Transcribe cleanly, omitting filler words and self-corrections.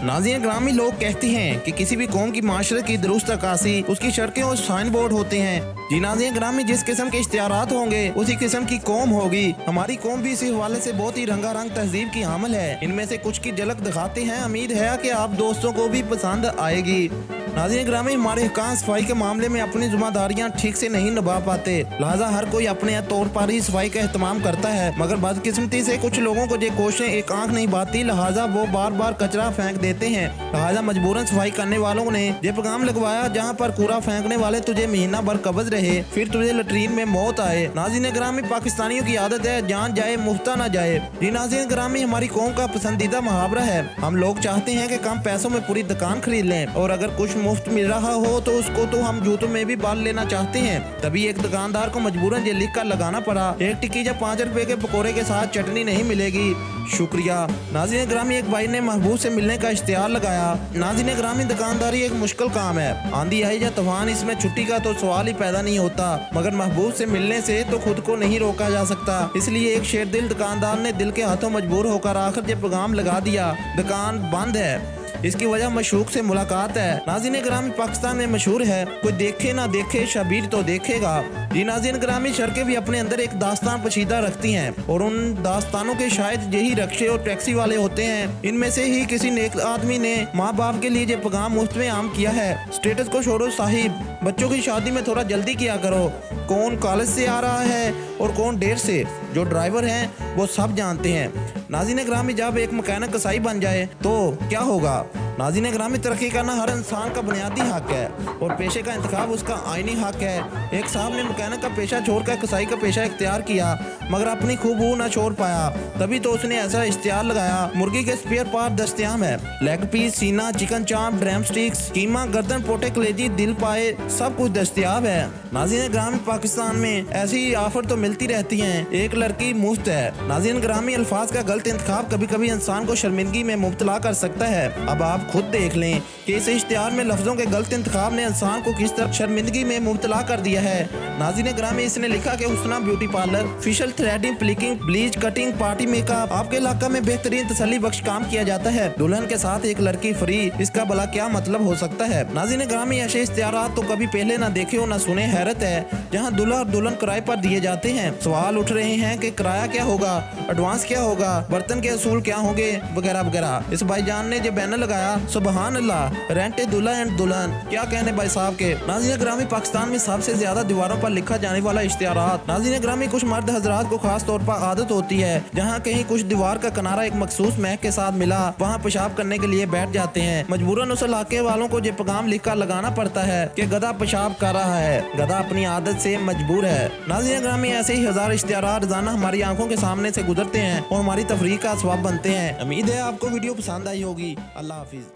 नाज़रीन ग्रामी, लोग कहते हैं कि किसी भी कौम की माशरे की दुरुस्त अक्कासी उसकी सड़कें और साइन बोर्ड होते हैं। जी नाज़रीन ग्रामी, जिस किस्म के इश्तिहारात होंगे उसी किस्म की कौम होगी। हमारी कौम भी इसी हवाले से बहुत ही रंगारंग तहजीब की हामिल है। इनमें से कुछ की झलक दिखाते हैं, उम्मीद है कि आप दोस्तों को भी पसंद आएगी। नाज़रीन ग्रामी, हमारे हुक्काम सफाई के मामले में अपनी जिम्मेदारियां ठीक से नहीं निभा पाते, लिहाजा हर कोई अपने तौर पर ही सफाई का एहतमाम करता है, मगर बदकिस्मती से कुछ लोगों को ये कोशिशें एक आंख नहीं बाती, लिहाजा वो बार बार कचरा फेंक देते हैं। लिहाजा मजबूरन सफाई करने वालों ने ये पैगाम लगवाया, जहाँ पर कूड़ा फेंकने वाले तुझे महीना भर कब्ज रहे, फिर तुझे लैट्रीन में मौत आए। नाज़रीन ग्रामी, पाकिस्तानियों की आदत है जान जाए मुफ्ता ना जाए। जी नाज़रीन ग्रामी, हमारी कौम का पसंदीदा मुहावरा है। हम लोग चाहते हैं कि कम पैसों में पूरी दुकान खरीद लें, और अगर कुछ मुफ्त मिल रहा हो तो उसको तो हम जूतों में भी बाल लेना चाहते हैं। तभी एक दुकानदार को मजबूरन ये लिख कर लगाना पड़ा, एक टिक्की या 5 रुपए के पकोड़े के साथ चटनी नहीं मिलेगी, शुक्रिया। नाज़रीन ग्रामी, एक भाई ने महबूब से मिलने का इश्तिहार लगाया। नाज़रीन ग्रामी, दुकानदारी एक मुश्किल काम है। आंधी आई या तूफान, इसमें छुट्टी का तो सवाल ही पैदा नहीं होता, मगर महबूब से मिलने से तो खुद को नहीं रोका जा सकता। इसलिए एक शेरदिल दुकानदार ने दिल के हाथों मजबूर होकर आखिर ये पैगाम लगा दिया, दुकान बंद है, इसकी वजह मशूक से मुलाकात है। नाज़रीन ग्रामी, पाकिस्तान में मशहूर है, कोई देखे ना देखे शबीर तो देखेगा। जी नाज़रीन ग्रामी, सड़कें भी अपने अंदर एक दास्तान पशीदा रखती हैं, और उन दास्तानों के शायद यही रिक्शे और टैक्सी वाले होते हैं। इनमें से ही किसी नेक आदमी ने माँ बाप के लिए ये पैगाम मुफ्त में आम किया है। स्टेटस को छोड़ो साहिब, बच्चों की शादी में थोड़ा जल्दी किया करो। कौन कॉलेज से आ रहा है और कौन देर से, जो ड्राइवर हैं वो सब जानते हैं। नाज़रीन ग्रामी, जब एक मैकेनिक कसाई बन जाए तो क्या होगा। नाज़रीन ग्रामी, तरक्की करना हर इंसान का बुनियादी हक है, और पेशे का इंतखाब उसका आईनी हक है। एक साहब ने मैकेनिक का पेशा छोड़कर कसाई का पेशा इख्तियार किया, मगर अपनी खूबू न छोड़ पाया। तभी तो उसने ऐसा इश्तिहार लगाया, मुर्गी के स्पेयर पार्ट दस्तयाब है, लेग पीस, सीना, चिकन चाप, ड्रम स्टिक्स, कीमा, गर्दन, पोटे, कलेजी, दिल, पाए, सब कुछ दस्तयाब है। नाज़रीन ग्रामी, पाकिस्तान में ऐसी ऑफर तो मिलती रहती हैं, एक लड़की मुफ्त है। नाज़रीन ग्रामी, अल्फाज का गलत इंतखाब कभी कभी इंसान को शर्मिंदगी में मुब्तला कर सकता है। अब आप खुद देख लें कि इस इश्तिहार में लफ्जों के गलत इंतखाब ने इंसान को किस तरह शर्मिंदगी में मुब्तला कर दिया है। नाज़रीन ग्रामी, इसने लिखा कि Husna beauty parlour, facial threading, plucking, bleach, cutting, party makeup, आपके इलाका में बेहतरीन तसल्ली बख्श काम किया जाता है। दुल्हन के साथ एक लड़की फ्री, इसका भला क्या मतलब हो सकता है। नाज़रीन ग्रामी, ऐसे इश्तिहारात तो कभी पहले ना देखे हो ना सुने। हैरत है, जहाँ दूल्हा और दुल्हन किराए पर दिए जाते हैं। सवाल उठ रहे हैं कि किराया क्या होगा, एडवांस क्या होगा, बर्तन के असूल क्या होंगे, वगैरह वगैरह। इस भाईजान ने जो बैनर लगाया, सुबहान अल्लाह, रेंट दूल्हा एंड दुल्हन, क्या कहने भाई साहब के। नाज़रीन ग्रामी, पाकिस्तान में सबसे ज्यादा दीवारों पर लिखा जाने वाला इश्तिहारात। नाज़रीन ग्रामी, कुछ मर्द हजरात को खास तौर पर आदत होती है, जहाँ कहीं कुछ दीवार का किनारा एक मखसूस महक के साथ मिला, वहाँ पेशाब करने के लिए बैठ जाते हैं। मजबूरन उस इलाके वालों को ये पैगाम लिख कर लगाना पड़ता है कि गधा पेशाब कर रहा है, गधा अपनी आदत से मजबूर है। नाज़रीन ग्रामी, ऐसे ही हजार इश्तिहारात रोजाना हमारी आंखों के सामने से गुजरते हैं और हमारी तफरीह का सबब बनते हैं। उम्मीद है आपको वीडियो पसंद आई होगी। अल्लाह हाफिज।